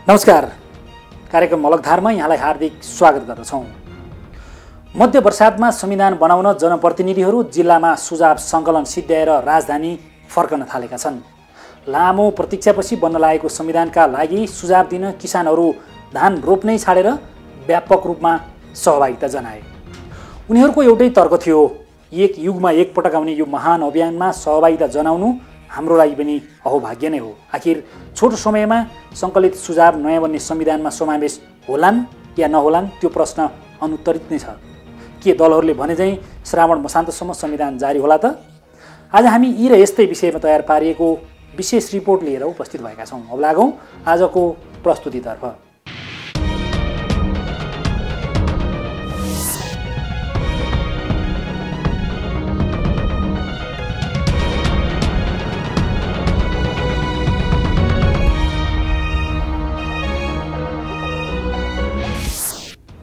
नमस्कार। कार्यक्रम मलकधारमा यहाँलाई हार्दिक स्वागत गर्दछौँ। मध्य वर्षातमा संविधान बनाउन जनप्रतिनिधिहरू जिल्लामा सुझाव सङ्कलन सिद्ध्याएर राजधानी फर्कन थालेका छन्। लामो प्रतीक्षापछि बन्न लागेको संविधानका लागि सुझाव दिन किसानहरू धान रोप्नै छाडेर व्यापक रूपमा सहभागिता जनाए। उनीहरूको एउटै तर्क थियो, एक युगमा एकपटक आउने यो महान अभियानमा सहभागिता जनाउनु हाम्रो लागि पनि अहोभाग्य नै हो। आखिर छोटो समयमा सङ्कलित सुझाव नयाँ बन्ने संविधानमा समावेश होलान् या नहोलान् त्यो प्रश्न अनुत्तरित नै छ। के दलहरूले भने चाहिँ श्रावण मसान्तसम्म संविधान जारी होला त? आज हामी यी र यस्तै विषयमा तयार पारिएको विशेष रिपोर्ट लिएर उपस्थित भएका छौँ। अब लागौँ आजको प्रस्तुतितर्फ।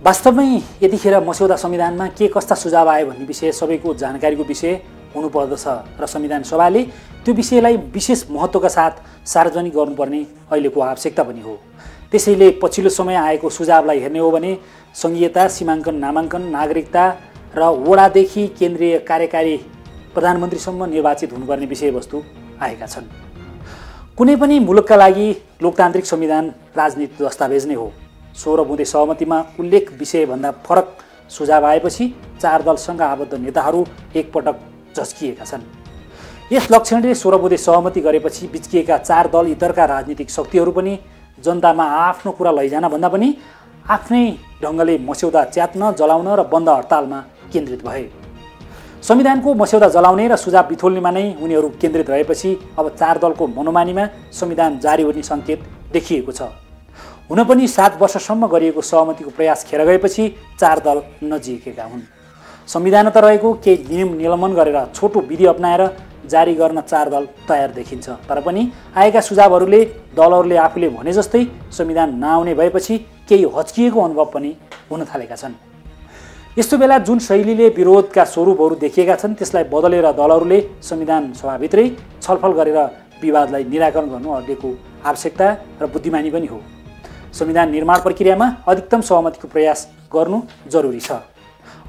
वास्तवमै यतिखेर मस्यौदा संविधानमा के कस्ता सुझाव आए भन्ने विषय सबैको जानकारीको विषय हुनुपर्दछ र संविधान सभाले त्यो विषयलाई विशेष महत्त्वका साथ सार्वजनिक गर्नुपर्ने अहिलेको आवश्यकता पनि हो। त्यसैले पछिल्लो समय आएको सुझावलाई हेर्ने हो भने सङ्घीयता, सीमाङ्कन, नामाङ्कन, नागरिकता र वडादेखि केन्द्रीय कार्यकारी प्रधानमन्त्रीसम्म निर्वाचित हुनुपर्ने विषयवस्तु आएका छन्। कुनै पनि मुलुकका लागि लोकतान्त्रिक संविधान राजनीतिक दस्तावेज नै हो। 16 बुँदे सहमतिमा उल्लेख विषयभन्दा फरक सुझाव आएपछि 4 दलसँग आबद्ध नेताहरू एकपटक झस्किएका छन्। यस लक्षणले 16 बुँदे सहमति गरेपछि बिच्किएका 4 दल इतरका राजनीतिक शक्तिहरू पनि जनतामा आफ्नो कुरा लैजान भन्दा पनि आफ्नै ढङ्गले मस्यौदा च्यात्न, जलाउन र बन्द हडतालमा केन्द्रित भए। संविधानको मस्यौदा जलाउने र सुझाव बिथोल्नेमा नै उनीहरू केन्द्रित रहेपछि अब 4 दलको मनोमानीमा संविधान जारी हुने सङ्केत देखिएको छ। हुन पनि 7 वर्षसम्म गरिएको सहमतिको प्रयास खेर गएपछि 4 दल नजिकेका हुन्। संविधान त रहेको केही नियम निलम्बन गरेर छोटो विधि अपनाएर जारी गर्न 4 दल तयार देखिन्छ। तर पनि आएका सुझावहरूले दलहरूले आफूले भने जस्तै संविधान नआउने भएपछि केही हच्किएको अनुभव पनि हुन थालेका छन्। यस्तो बेला जुन शैलीले विरोधका स्वरूपहरू देखिएका छन् त्यसलाई बदलेर दलहरूले संविधान सभाभित्रै छलफल गरेर विवादलाई निराकरण गर्नु अहिलेको आवश्यकता र बुद्धिमानी पनि हो। संविधान निर्माण प्रक्रियामा अधिकतम सहमतिको प्रयास गर्नु जरुरी छ।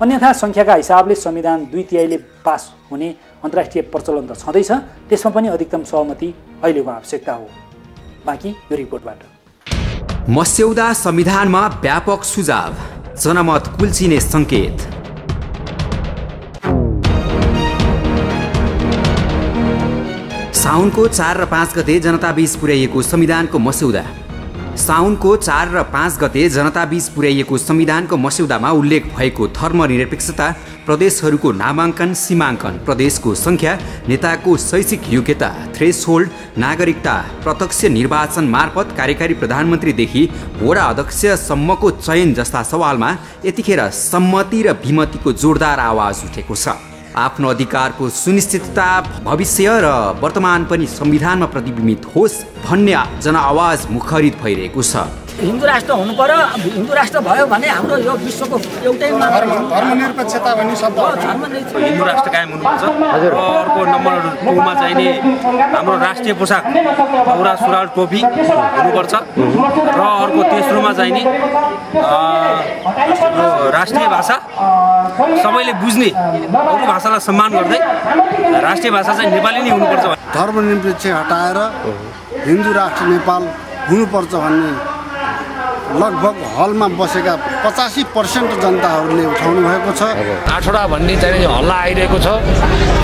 अन्यथा सङ्ख्याका हिसाबले संविधान 2/3 पास हुने अन्तर्राष्ट्रिय प्रचलन त छँदैछ, त्यसमा पनि अधिकतम सहमति अहिलेको आवश्यकता हो। बाँकी यो रिपोर्टबाट। मस्यौदा संविधानमा व्यापक सुझाव, जनमत कुल्चिने सङ्केत। साउनको 4 र 5 गते जनताबीच पुर्याइएको संविधानको मस्यौदा। साउनको 4 र 5 गते जनताबीच पुर्याइएको संविधानको मस्यौदामा उल्लेख भएको धर्मनिरपेक्षता, प्रदेशहरूको नामाङ्कन, सीमाङ्कन, प्रदेशको सङ्ख्या, नेताको शैक्षिक योग्यता, थ्रेसहोल्ड, नागरिकता, प्रत्यक्ष निर्वाचन मार्फत कार्यकारी प्रधानमन्त्रीदेखि वडा अध्यक्षसम्मको चयन जस्ता सवालमा यतिखेर सम्मति र विमतिको जोरदार आवाज उठेको छ। आफ्नो अधिकारको सुनिश्चितता भविष्य र वर्तमान पनि संविधानमा प्रतिबिम्बित होस् भन्ने जनआवाज मुखरित भइरहेको छ। हिन्दू राष्ट्र हुनु पर्यो, हिन्दू राष्ट्र भयो भने हाम्रो यो विश्वको एउटै धर्मनिरपेक्षता भन्ने शब्द हिन्दू राष्ट्र कायम हुनुपर्छ। अर्को नम्बर 2 मा चाहिने हाम्रो राष्ट्रिय पोसाक दौरा सुरुवाल टोपी हुनुपर्छ र अर्को तेस्रोमा चाहिने राष्ट्रिय भाषा सबैले बुझ्ने, अरू भाषालाई सम्मान गर्दै राष्ट्रिय भाषा चाहिँ नेपाली नै हुनुपर्छ। धर्मनिरपेक्ष हटाएर हिन्दू राष्ट्र नेपाल हुनुपर्छ भन्ने लगभग हलमा बसेका 85% जनताहरूले उठाउनु भएको छ। 8वटा भन्ने चाहिँ हल्ला आइरहेको छ।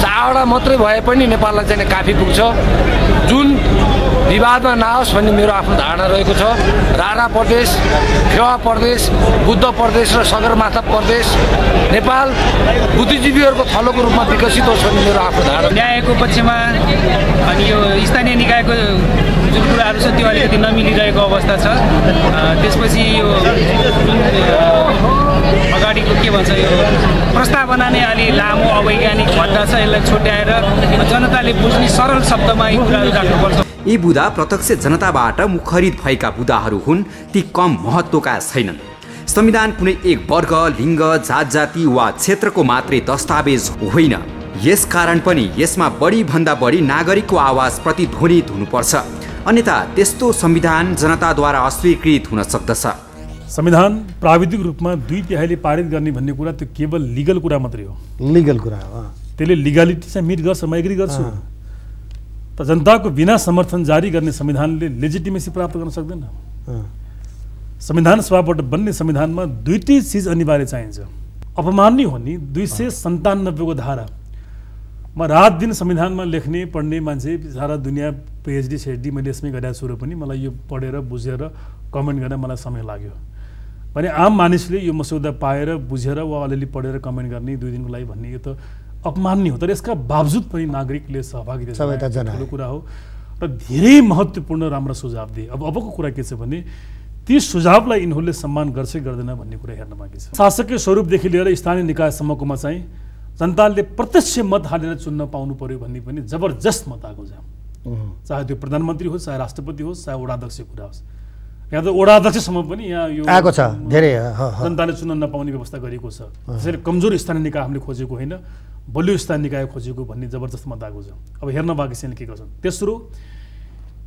4वटा मात्रै भए पनि नेपाललाई चाहिँ काफी पुग्छ। जुन विवादमा नआओस् भन्ने मेरो आफ्नो धारणा रहेको छ। राणा प्रदेश, फेवा प्रदेश, बुद्ध प्रदेश र सगरमाथा प्रदेश नेपाल बुद्धिजीवीहरूको थलोको रूपमा विकसित होस् भन्ने मेरो आफ्नो धारणा। न्यायको पक्षमा अनि यो स्थानीय निकायको जुन कुराहरू छ त्यो अलिकति नमिलिरहेको अवस्था छ। त्यसपछि यो अगाडिको के भन्छ यो प्रस्तावना नै अलि लामो अवैज्ञानिक भद्दा छ। यसलाई छुट्याएर जनताले बुझ्ने सरल शब्दमा यी कुराहरू राख्नुपर्छ। यी बुदा प्रत्यक्ष जनताबाट मुखरित भएका बुदाहरू हुन्, ती कम महत्त्वका छैनन्। संविधान कुनै एक वर्ग, लिङ्ग, जात-जाति वा क्षेत्रको मात्रै दस्तावेज होइन। यसकारण पनि यसमा बढी भन्दा बढी नागरिकको आवाज प्रतिध्वनित हुनुपर्छ। अन्यथा त्यस्तो संविधान जनताद्वारा अस्वीकृत हुन सक्दछ। संविधान प्राविधिक रूपमा 2/3 पारित गर्ने भन्ने कुरा त्यो केवल लिगल कुरा मात्रै हो। लिगल कुरा हो। त्यसले लिगालिटी चाहिँ मिट गर्छ, म एग्री गर्छु। त जनताको बिना समर्थन जारी गर्ने संविधानले लेजिटिमेसी प्राप्त गर्न सक्दैन। संविधान सभाबाट बन्ने संविधानमा दुईटै चिज अनिवार्य चाहिन्छ। अपमान्य हो नि 297 को धारा। म रात दिन संविधानमा लेख्ने पढ्ने मान्छे, सारा दुनियाँ PhD ChD मैले यसमै गरेको छु र पनि मलाई यो पढेर बुझेर कमेन्ट गर्न मलाई समय लाग्यो भने आम मानिसले यो मसौदा पाएर बुझेर वा अलिअलि पढेर कमेन्ट गर्ने 2 दिनको लागि भन्ने यो त अपमान्य हो। तर यसका बावजुद पनि नागरिकले सहभागिता ठुलो कुरा हो र धेरै महत्त्वपूर्ण राम्रो सुझाव दिए। अबको कुरा के छ भने ती सुझावलाई यिनीहरूले सम्मान गर्छ गर्दैन भन्ने कुरा हेर्न बाँकी छ। शासकीय स्वरूपदेखि लिएर स्थानीय निकायसम्मकोमा चाहिँ जनताले प्रत्यक्ष मत हालेर चुन्न पाउनु पर्यो भन्ने पनि जबरजस्त मत आएको छ। चाहे त्यो प्रधानमन्त्री होस्, चाहे राष्ट्रपति होस्, चाहे वडाध्यक्ष कुरा होस्। यहाँ त वडाध्यक्षसम्म पनि यहाँ यो आएको छ। धेरै जनताले चुन्न नपाउने व्यवस्था गरिएको छ। त्यसैले कमजोर स्थानीय निकाय हामीले खोजेको होइन, बलियो स्थानीय निकाय खोजेको भन्ने जबरजस्त मत आएको छ। अब हेर्न बाँकी छ के गर्छन्। तेस्रो,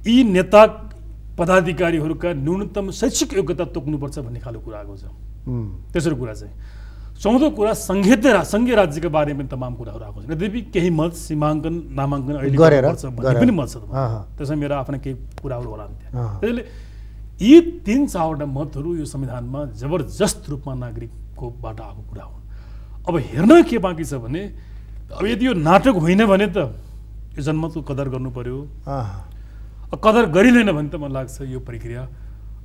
यी नेता पदाधिकारीहरूका न्यूनतम शैक्षिक योग्यता तोक्नुपर्छ भन्ने खालको कुरा आएको छ। तेस्रो कुरा चाहिँ। चौथो कुरा सङ्घीय राज्यका बारेमा पनि तमाम कुराहरू आएको छ। यद्यपि केही मत सीमाङ्कन नामाङ्कन अहिले गर्नुपर्छ भन्ने पनि मत छ। त्यसमा मेरो आफ्ना केही कुराहरू होला नि त्यहाँ। त्यसैले यी 3-4वटा मतहरू यो संविधानमा जबरजस्त रूपमा नागरिककोबाट आएको कुरा हो। अब हेर्न के बाँकी छ भने अब यदि यो नाटक होइन भने त यो जनमतको कदर गर्नु पर्यो। कदर गरिँदैन भने त मलाई लाग्छ यो प्रक्रिया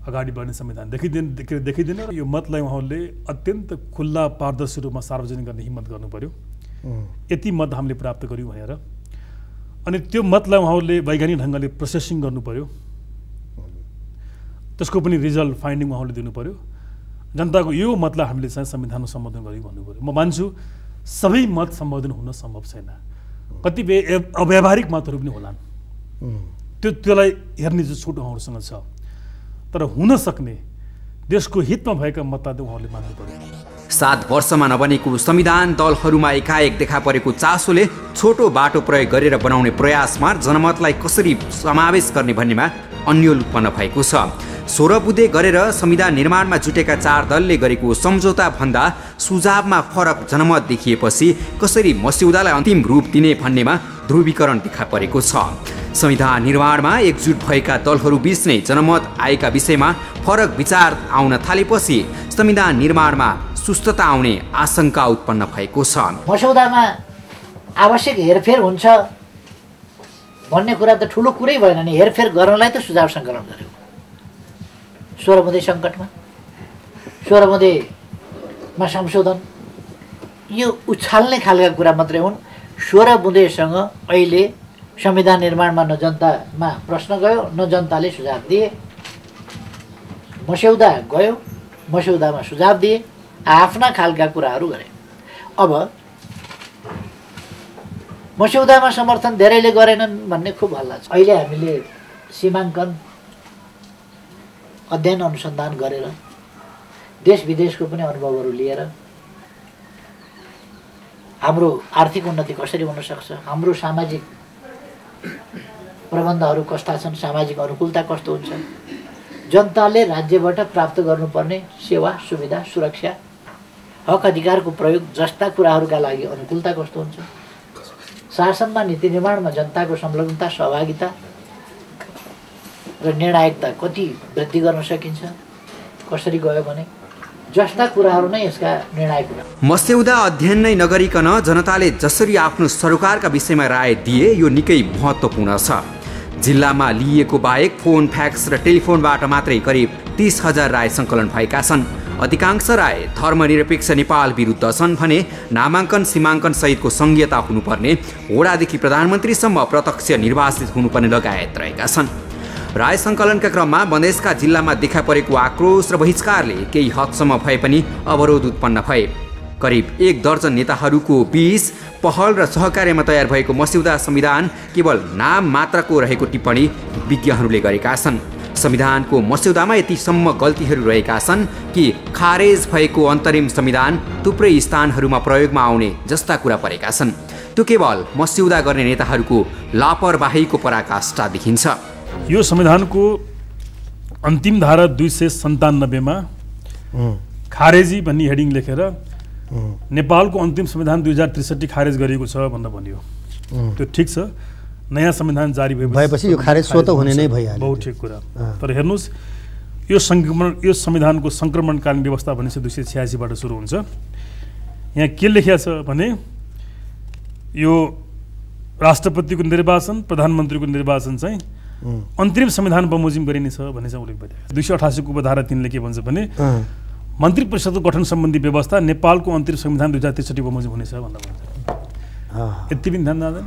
अगाडि बढ्ने संविधान देखिँदैन र यो मतलाई उहाँहरूले अत्यन्त खुल्ला पारदर्शी रूपमा सार्वजनिक गर्ने हिम्मत गर्नु पर्यो। यति मत हामीले प्राप्त गर्यौँ भनेर अनि त्यो मतलाई उहाँहरूले वैज्ञानिक ढङ्गले प्रोसेसिङ गर्नु पर्यो। त्यसको पनि रिजल्ट फाइन्डिङ उहाँहरूले दिनु पर्यो। जनताको यो मतलाई हामीले चाहिँ संविधानमा सम्बोधन गर्यौँ भन्नु पर्यो। म मान्छु सबै मत सम्बोधन हुन सम्भव छैन, कतिपय अव्यावहारिक मतहरू पनि होलान्। त्यसलाई हेर्ने जो छुट उहाँहरूसँग छ। तर हुन सक्ने देशको हितमा भएका मतदाता उहाँहरूले मान्नु पर्यो। 7 वर्षमा नबनेको संविधान दलहरूमा एकाएक देखा परेको चासोले छोटो बाटो प्रयोग गरेर बनाउने प्रयासमा जनमतलाई कसरी समावेश गर्ने भन्नेमा अन्यल उत्पन्न भएको छ। 16 बुँदे गरेर संविधान निर्माणमा जुटेका 4 दलले गरेको सम्झौता भन्दा सुझावमा फरक जनमत देखिएपछि कसरी मस्यौदालाई अन्तिम रूप दिने भन्नेमा ध्रुवीकरण देखा परेको छ। संविधान निर्माणमा एकजुट भएका दलहरू बीच नै जनमत आएका विषयमा फरक विचार आउन थालेपछि संविधान निर्माणमा सुस्तता आउने आशंका उत्पन्न भएको छ। मस्यौदामा आवश्यक हेरफेर हुन्छ भन्ने कुरा त ठुलो कुरै भएन नि। हेरफेर गर्नलाई त सुझाव सङ्कलन गर्यो। 16 बुँदे सङ्कटमा 16 बुँदेमा संशोधन यो उछाल्ने खालका कुरा मात्रै हुन्। 16 बुँदेसँग अहिले संविधान निर्माणमा न जनतामा प्रश्न गयो न जनताले सुझाव दिए। मस्यौदा गयो, मस्यौदामा सुझाव दिए, आफ्ना खालका कुराहरू गरे। अब मस्यौदामा समर्थन धेरैले गरेनन् भन्ने खुब हल्ला छ। अहिले हामीले सीमाङ्कन अध्ययन अनुसन्धान गरेर देश विदेशको पनि अनुभवहरू लिएर हाम्रो आर्थिक उन्नति कसरी हुन सक्छ, हाम्रो सामाजिक प्रबन्धहरू कस्ता छन्, सामाजिक अनुकूलता कस्तो हुन्छ, जनताले राज्यबाट प्राप्त गर्नुपर्ने सेवा सुविधा सुरक्षा हक अधिकारको प्रयोग जस्ता कुराहरूका लागि अनुकूलता कस्तो हुन्छ, शासनमा नीति निर्माणमा जनताको संलग्नता सहभागिता र निर्णायकता कति वृद्धि गर्न सकिन्छ, कसरी गयो भने जस्ता कुराहरू नै यसका निर्णायक कुरा। मस्यौदा अध्ययन नै नगरिकन जनताले जसरी आफ्नो सरकारका विषयमा राय दिए यो निकै महत्त्वपूर्ण छ। जिल्लामा लिएको बाहेक फोन, फ्याक्स र टेलिफोनबाट मात्रै करिब 30,000 राय सङ्कलन भएका छन्। अधिकांश राय धर्मनिरपेक्ष नेपाल विरुद्ध छन् भने नामाङ्कन सीमाङ्कन सहितको संघीयता हुनुपर्ने, वडादेखि प्रधानमन्त्रीसम्म प्रत्यक्ष निर्वाचित हुनुपर्ने लगायत रहेका छन्। राय सङ्कलनका क्रममा बन्देजका जिल्लामा देखा परेको आक्रोश र बहिष्कारले केही हदसम्म भए पनि अवरोध उत्पन्न भए। करिब 1 दर्जन नेताहरूको बीच पहल र सहकार्यमा तयार भएको मस्यौदा संविधान केवल नाम मात्रको रहेको टिप्पणी विज्ञहरूले गरेका छन्। संविधानको मस्यौदामा यतिसम्म गल्तीहरू रहेका छन् कि खारेज भएको अन्तरिम संविधान थुप्रै स्थानहरूमा प्रयोगमा आउने जस्ता कुरा परेका छन्। त्यो केवल मस्यौदा गर्ने नेताहरूको लापरवाहीको पराकाष्ठा देखिन्छ। यो संविधानको अन्तिम धारा 297 खारेजी भन्ने हेडिङ लेखेर नेपालको अन्तिम संविधान 2063 खारेज गरिएको छ भनेर भनियो। त्यो ठिक छ, नयाँ संविधान जारी भएपछि यो खारेज स्वतः हुने नै भइहाल्यो। बहुत ठिक कुरा। तर हेर्नुहोस्, यो संविधानको सङ्क्रमणकालीन व्यवस्था भने 286 बाट सुरु हुन्छ। यहाँ के लेखिएको छ भने यो राष्ट्रपतिको निर्वाचन, प्रधानमन्त्रीको निर्वाचन चाहिँ अन्तरिम संविधान बमोजिम गरिने छ भन्ने चाहिँ उल्लेख भइरहेको छ। 288 को धारा 3 ले के भन्छ भने मन्त्री परिषदको गठन सम्बन्धी व्यवस्था नेपालको अन्तरिम संविधान 2063 बमोजिम हुनेछ भनेर भन्छ। यति पनि ध्यान जाँदैन।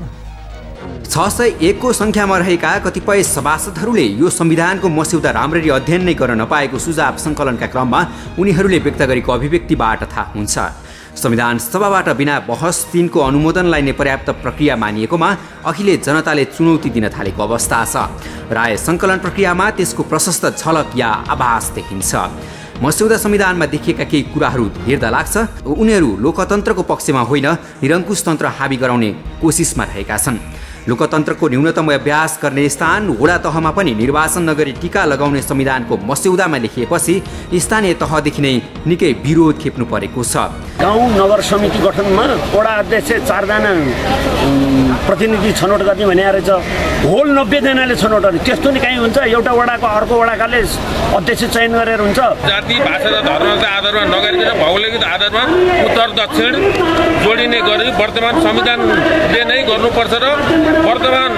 601 को संख्यामा रहेका कतिपय सभासदहरूले यो संविधानको मस्यौदा राम्ररी अध्ययन नै गर्न नपाएको सुझाव सङ्कलनका क्रममा उनीहरूले व्यक्त गरेको अभिव्यक्तिबाट थाहा हुन्छ। संविधान सभाबाट बिना बहस तिनको अनुमोदनलाई नै पर्याप्त प्रक्रिया मानिएकोमा अहिले जनताले चुनौती दिन थालेको अवस्था छ। राय सङ्कलन प्रक्रियामा त्यसको प्रशस्त झलक या आभास देखिन्छ। मस्यौदा संविधानमा देखिएका केही कुराहरू हेर्दा लाग्छ उनीहरू लोकतन्त्रको पक्षमा होइन, निरङ्कुश तन्त्र हाबी गराउने कोसिसमा रहेका छन्। लोकतन्त्रको न्यूनतम अभ्यास गर्ने स्थान वडा तहमा पनि निर्वाचन नगरी टीका लगाउने संविधानको मस्यौदामा लेखिएपछि स्थानीय तहदेखि नै निकै विरोध खेप्नु परेको छ। गाउँ नगर समिति गठनमा वडा अध्यक्ष 4 जना प्रतिनिधि छनौट गर्ने भने रहेछ, होल 90 जनाले छनौट गर्ने। त्यस्तो नि कहीँ हुन्छ? एउटा वडाको अर्को वडाकाले अध्यक्ष चयन गरेर हुन्छ। जाति भाषा र धर्मका आधारमा नगरिकन भौगोलिक आधारमा उत्तर दक्षिण जोडिने गरी वर्तमान संविधानले नै गर्नुपर्छ र वर्तमान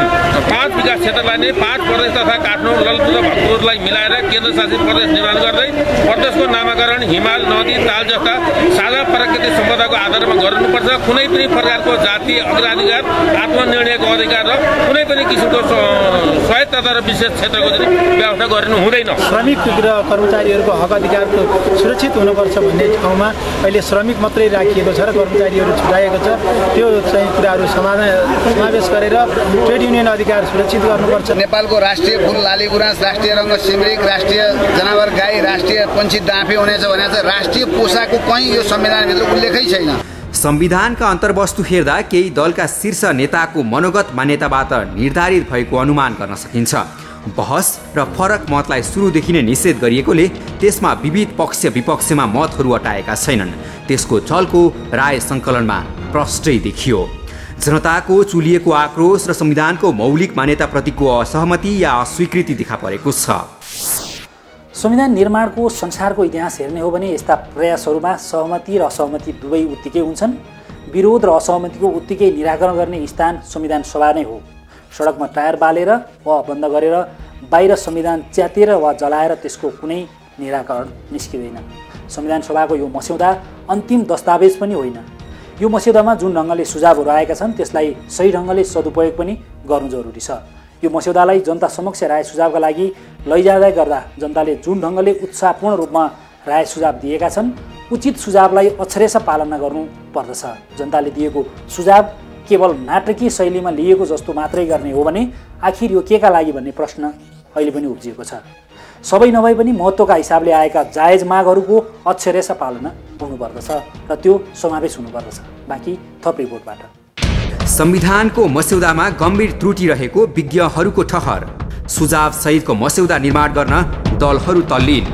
5 विकास क्षेत्रलाई नै 5 प्रदेश तथा काठमाडौँ, ललितपुर र भक्तपुरलाई मिलाएर केन्द्रशासित प्रदेश निर्माण गर्दै प्रदेशको नामाकरण हिमाल, नदी, ताल जस्ता साझा प्राकृतिक सम्पदाको आधारमा गर्नुपर्छ। कुनै पनि प्रकारको जातीय अग्राधिकार, आत्मनिर्णयको अधिकार र कुनै पनि किसिमको स्वायत्तता र विशेष क्षेत्रको व्यवस्था गर्नु हुँदैन। श्रमिक र कर्मचारीहरूको हक अधिकारको सुरक्षित हुनुपर्छ भन्ने ठाउँमा अहिले श्रमिक मात्रै राखिएको छ र कर्मचारीहरू छुटाएको छ। त्यो चाहिँ कुराहरू समावेश गरेर ट्रेड युनियन अधिकार सुरक्षित गर्नुपर्छ। नेपालको राष्ट्रिय फुल लाली गुराँस, राष्ट्रिय रङ्ग सिमरिक, राष्ट्रिय जनावर गाई, राष्ट्रिय पन्छी डाँफे हुनेछ भने चाहिँ राष्ट्रिय पोसाको कहीँ यो संविधानभित्र उल्लेखै छैन। संविधानका अन्तर्वस्तु हेर्दा केही दलका शीर्ष नेताको मनोगत मान्यताबाट निर्धारित भएको अनुमान गर्न सकिन्छ। बहस र फरक मतलाई सुरुदेखि नै निषेध गरिएकोले त्यसमा विविध पक्ष विपक्षमा मतहरू अटाएका छैनन्। त्यसको झल्को राय सङ्कलनमा प्रष्टै देखियो। जनताको चुलिएको आक्रोश र संविधानको मौलिक मान्यताप्रतिको असहमति या अस्वीकृति देखा परेको छ। संविधान निर्माणको संसारको इतिहास हेर्ने हो भने यस्ता प्रयासहरूमा सहमति र असहमति दुवै उत्तिकै हुन्छन्। विरोध र असहमतिको उत्तिकै निराकरण गर्ने स्थान संविधान सभा नै हो। सडकमा टायर बालेर वा बन्द गरेर बाहिर संविधान च्यातेर वा जलाएर त्यसको कुनै निराकरण निस्किँदैन। संविधान सभाको यो मस्यौदा अन्तिम दस्तावेज पनि होइन। यो मस्यौदामा जुन ढङ्गले सुझावहरू आएका छन् त्यसलाई सही ढङ्गले सदुपयोग पनि गर्नु जरुरी छ। यो मस्यौदालाई जनता समक्ष राय सुझावका लागि लैजाँदै गर्दा जनताले जुन ढङ्गले उत्साहपूर्ण रूपमा राय सुझाव दिएका छन् उचित सुझावलाई अक्षरशः पालना गर्नु पर्दछ। जनताले दिएको सुझाव केवल नाटकीय शैलीमा लिएको जस्तो मात्रै गर्ने हो भने आखिर यो केका लागि भन्ने प्रश्न अहिले पनि उब्जिएको छ। सबै नभए पनि महत्त्वका हिसाबले आएका जायज मागहरूको अक्षरशः पालना हुनुपर्दछ र त्यो समावेश हुनुपर्दछ। बाँकी थप रिपोर्टबाट। संविधानको मस्यौदामा गम्भीर त्रुटि रहेको विज्ञहरूको ठहर। सुझाव सहितको मस्यौदा निर्माण गर्न दलहरू तल्लीन।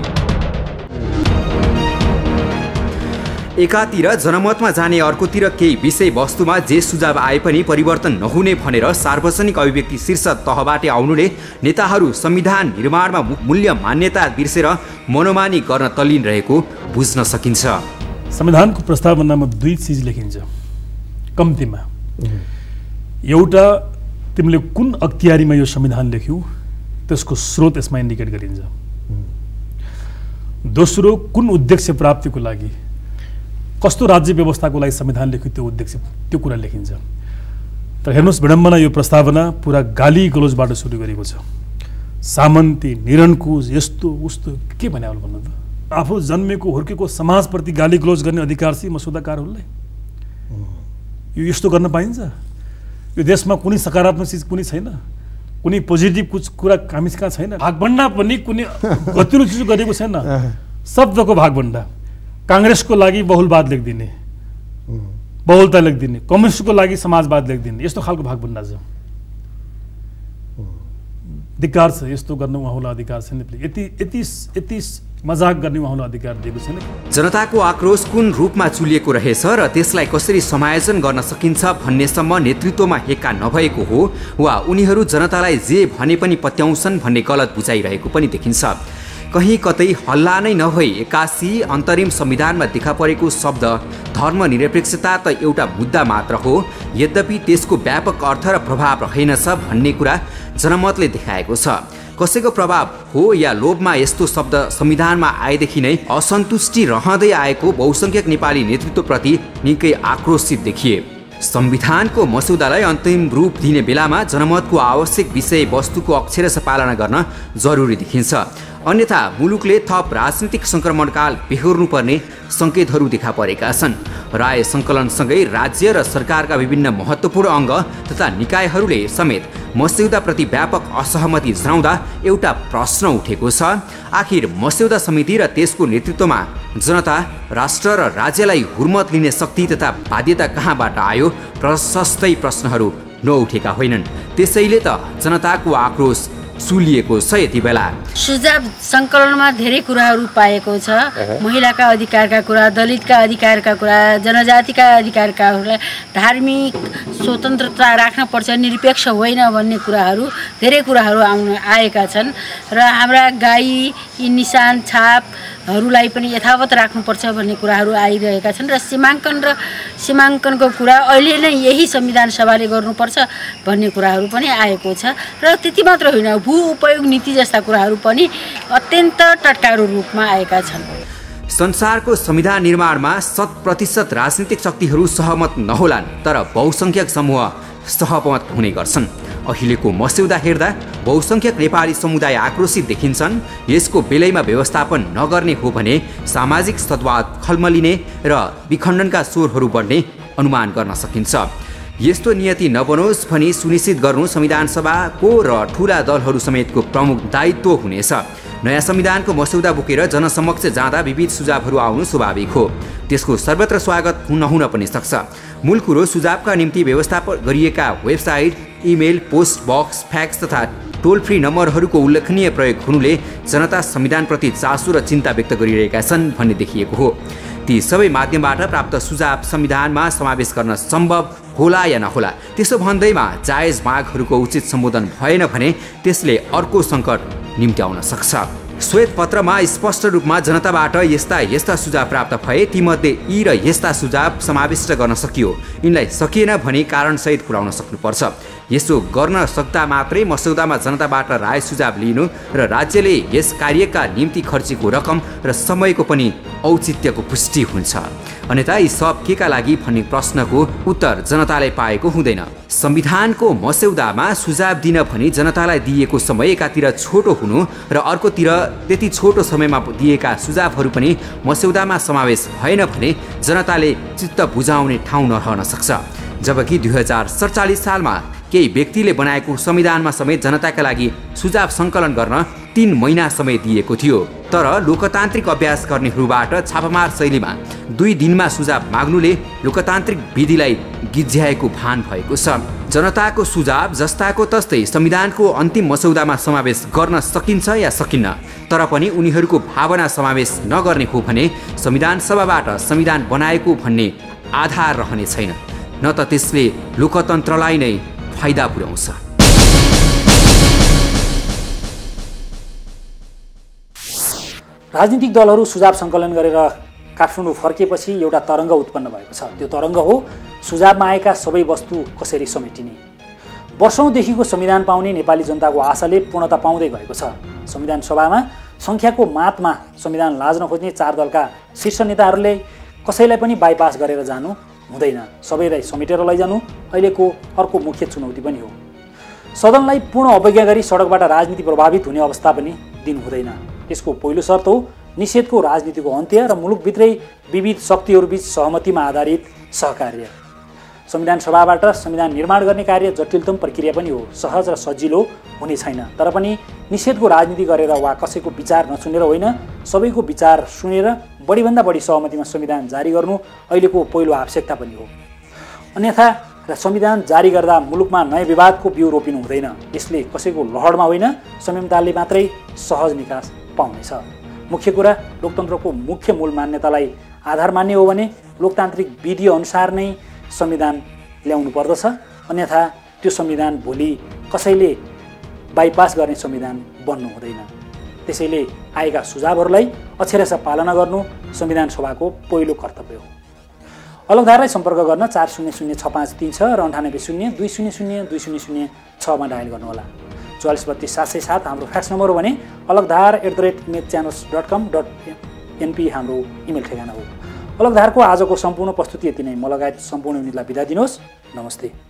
एकातिर जनमतमा जाने, अर्कोतिर केही विषय वस्तुमा जे सुझाव आए पनि परिवर्तन नहुने भनेर सार्वजनिक अभिव्यक्ति शीर्ष तहबाट आउनुले नेताहरू संविधान निर्माणमा मूल्य मान्यता बिर्सेर मनोमानी गर्न तल्लीन रहेको बुझ्न सकिन्छ। संविधानको प्रस्तावनामा दुई चिज लेखिन्छ कम्तीमा। एउटा, तिमीले कुन अख्तियारीमा यो संविधान लेख्यौ त्यसको स्रोत यसमा इन्डिकेट गरिन्छ। दोस्रो, कुन उद्देश्य प्राप्तिको लागि, कस्तो राज्य व्यवस्थाको लागि संविधान लेख्यो त्यो उद्देश्य, त्यो कुरा लेखिन्छ। तर हेर्नुहोस्, विडम्बना यो प्रस्तावना पुरा गाली गलोजबाट सुरु गरेको छ। सामन्ती, निरङ्कुश, यस्तो उस्तो के भने भन्नु त? आफू जन्मेको हुर्केको समाजप्रति गाली गलोज गर्ने अधिकार चाहिँ मसौदाकारहरूलाई? यो यस्तो गर्न पाइन्छ? यो देशमा कुनै सकारात्मक चिज कुनै छैन, कुनै पोजिटिभ कुरा हामी कहाँ छैन। भागभण्डा पनि कुनै गतिलो चिज गरेको छैन। शब्दको भागभण्डा। काङ्ग्रेसको लागि बहुलवाद लेखिदिने, बहुलता लेखिदिने, कम्युनिस्टको लागि समाजवाद लेखिदिने, यस्तो खालको भागभण्डा छ। अधिकार छ, यस्तो गर्न उहाँलाई अधिकार छैन, यति मजाक गर्ने उहाँलाई अधिकार दिएको छैन। जनताको आक्रोश कुन रूपमा चुलिएको रहेछ र त्यसलाई कसरी समायोजन गर्न सकिन्छ भन्नेसम्म नेतृत्वमा हेक्का नभएको हो वा उनीहरू जनतालाई जे भने पनि पत्याउँछन् भन्ने गलत बुझाइरहेको पनि देखिन्छ। कहीँ कतै हल्ला नै नभई 81 अन्तरिम संविधानमा देखा परेको शब्द धर्मनिरपेक्षता त एउटा मुद्दा मात्र हो, यद्यपि त्यसको व्यापक अर्थ र प्रभाव रहेनछ भन्ने कुरा जनमतले देखाएको छ। कसैको प्रभाव हो या लोभमा यस्तो शब्द संविधानमा आएदेखि नै असन्तुष्टि रहँदै आएको बहुसंख्यक नेपाली नेतृत्वप्रति निकै आक्रोशित देखिए। संविधानको मस्यौदालाई अन्तिम रूप दिने बेलामा जनमतको आवश्यक विषयवस्तुको अक्षरशः पालना गर्न जरुरी देखिन्छ, अन्यथा मुलुकले थप राजनीतिक संक्रमणकाल बेहोर्नुपर्ने सङ्केतहरू देखा परेका छन्। राय सङ्कलनसँगै राज्य र सरकारका विभिन्न महत्त्वपूर्ण अङ्ग तथा निकायहरूले समेत मस्यौदाप्रति व्यापक असहमति जनाउँदा एउटा प्रश्न उठेको छ, आखिर मस्यौदा समिति र त्यसको नेतृत्वमा जनता, राष्ट्र र राज्यलाई हुर्मत लिने शक्ति तथा बाध्यता कहाँबाट आयो? प्रशस्तै प्रश्नहरू नउठेका होइनन्। त्यसैले त जनताको आक्रोश सुलिएको छ। यति बेला सुझाव सङ्कलनमा धेरै कुराहरू पाएको छ, महिलाका अधिकारका कुरा, दलितका अधिकारका कुरा, जनजातिका अधिकारका कुरा, धार्मिक स्वतन्त्रता राख्नुपर्छ, निरपेक्ष होइन भन्ने कुराहरू, धेरै कुराहरू आएका छन् र हाम्रा गाई निशान छापहरूलाई पनि यथावत राख्नुपर्छ भन्ने कुराहरू आइरहेका छन् र सीमाङ्कनको कुरा अहिले नै यही संविधान सभाले गर्नुपर्छ भन्ने कुराहरू पनि आएको छ र त्यति मात्र होइन, भू उपयोग नीति जस्ता कुराहरू पनि अत्यन्त टटकारो रूपमा आएका छन्। संसारको संविधान निर्माणमा 100% राजनीतिक शक्तिहरू सहमत नहोलान्, तर बहुसंख्यक समूह सहमत हुने गर्छन्। अहिलेको मस्यौदा हेर्दा बहुसंख्यक नेपाली समुदाय आक्रोशित देखिन्छन्। यसको बेलैमा व्यवस्थापन नगर्ने हो भने सामाजिक सद्भाव खल्मलिने र विखण्डनका स्वरहरू बढ्ने अनुमान गर्न सकिन्छ। यस्तो नियति नबनोस् भनी सुनिश्चित गर्नु संविधान सभाको र ठूला दलहरू समेतको प्रमुख दायित्व हुनेछ। नयाँ संविधानको मस्यौदा बोकेर जनसमक्ष जाँदा विविध सुझावहरू आउनु स्वाभाविक हो, त्यसको सर्वत्र स्वागत नहुन पनि सक्छ। मूल कुरो सुझावका निम्ति व्यवस्थापन गरिएका website, email, post box, fax तथा टोल फ्री नम्बरहरूको उल्लेखनीय प्रयोग हुनुले जनता संविधानप्रति चासो र चिन्ता व्यक्त गरिरहेका छन् भन्ने देखिएको हो। ती सबै माध्यमबाट प्राप्त सुझाव संविधानमा समावेश गर्न सम्भव होला या नहोला, त्यसो भन्दैमा जायज मागहरूको उचित सम्बोधन भएन भने त्यसले अर्को सङ्कट निम्त्याउन सक्छ। श्वेत पत्रमा स्पष्ट रूपमा जनताबाट यस्ता सुझाव प्राप्त भए, तीमध्ये यी र यस्ता सुझाव समाविष्ट गर्न सकियो, यिनलाई सकिएन भने कारणसहित पुर्याउन सक्नुपर्छ। यसो गर्न सक्दा मात्रै मस्यौदामा जनताबाट राय सुझाव लिनु र राज्यले यस कार्यका निम्ति खर्चेको रकम र समयको पनि औचित्यको पुष्टि हुन्छ। अन्यथा यी सब केका लागि भन्ने प्रश्नको उत्तर जनताले पाएको हुँदैन। संविधानको मस्यौदामा सुझाव दिन भनी जनतालाई दिएको समय एकातिर छोटो हुनु र अर्कोतिर त्यति छोटो समयमा दिएका सुझावहरू पनि मस्यौदामा समावेश भएन भने जनताले चित्त बुझाउने ठाउँ नरहन सक्छ। जबकि 2047 सालमा केही व्यक्तिले बनाएको संविधानमा समेत जनताका लागि सुझाव सङ्कलन गर्न 3 महिना समय दिएको थियो, तर लोकतान्त्रिक अभ्यास गर्नेहरूबाट छापामार शैलीमा 2 दिनमा सुझाव माग्नुले लोकतान्त्रिक विधिलाई गिज्झ्याएको भान भएको छ। जनताको सुझाव जस्ताको तस्तै संविधानको अन्तिम मस्यौदामा समावेश गर्न सकिन्छ या सकिन्न, तर पनि उनीहरूको भावना समावेश नगर्ने हो भने संविधान सभाबाट संविधान बनाएको भन्ने आधार रहने छैन, न त त्यसले लोकतन्त्रलाई नै फाइदा पुर्याउँछ। राजनीतिक दलहरू सुझाव सङ्कलन गरेर काठमाडौँ फर्किएपछि एउटा तरङ्ग उत्पन्न भएको छ। त्यो तरङ्ग हो सुझावमा आएका सबै वस्तु कसरी समेटिने। वर्षौँदेखिको संविधान पाउने नेपाली जनताको आशाले पूर्णता पाउँदै गएको छ। संविधान सभामा सङ्ख्याको मातमा संविधान लाज्न खोज्ने 4 दलका शीर्ष नेताहरूले कसैलाई पनि बाइपास गरेर जानु हुँदैन, सबैलाई समेटेर लैजानु अहिलेको अर्को मुख्य चुनौती पनि हो। सदनलाई पूर्ण अवज्ञा गरी सडकबाट राजनीति प्रभावित हुने अवस्था पनि दिनु हुँदैन। यसको पहिलो शर्त हो निषेधको राजनीतिको अन्त्य र मुलुकभित्रै विविध शक्तिहरूबीच सहमतिमा आधारित सहकार्य। संविधान सभाबाट संविधान निर्माण गर्ने कार्य जटिलतम प्रक्रिया पनि हो, सहज र सजिलो हुने छैन। तर पनि निषेधको राजनीति गरेर वा कसैको विचार नसुनेर होइन, सबैको विचार सुनेर बढीभन्दा बढी सहमतिमा संविधान जारी गर्नु अहिलेको पहिलो आवश्यकता पनि हो। अन्यथा र संविधान जारी गर्दा मुलुकमा नयाँ विवादको बिउ रोपिनु हुँदैन। यसले कसैको लहरमा होइन संयमताले मात्रै सहज निकास पाउनेछ। मुख्य कुरा लोकतन्त्रको मुख्य मूल मान्यतालाई आधार मान्ने हो भने लोकतान्त्रिक विधि अनुसार नै संविधान ल्याउनु पर्दछ, अन्यथा त्यो संविधान भोलि कसैले बाइपास गर्ने संविधान बन्नु हुँदैन। त्यसैले आएका सुझावहरूलाई अक्षरशः पालना गर्नु संविधान सभाको पहिलो कर्तव्य हो। अलगधारलाई सम्पर्क गर्न 400653 छ र 9802002006 मा डायल गर्नुहोला। 4432 हाम्रो फ्याक्स नम्बर हो भने alagdhar@imagechannels.com.np हाम्रो इमेल ठेगाना हो। अलगधारको आजको सम्पूर्ण प्रस्तुति यति नै। म लगायत सम्पूर्ण युनिटलाई बिदा दिनुहोस्। नमस्ते।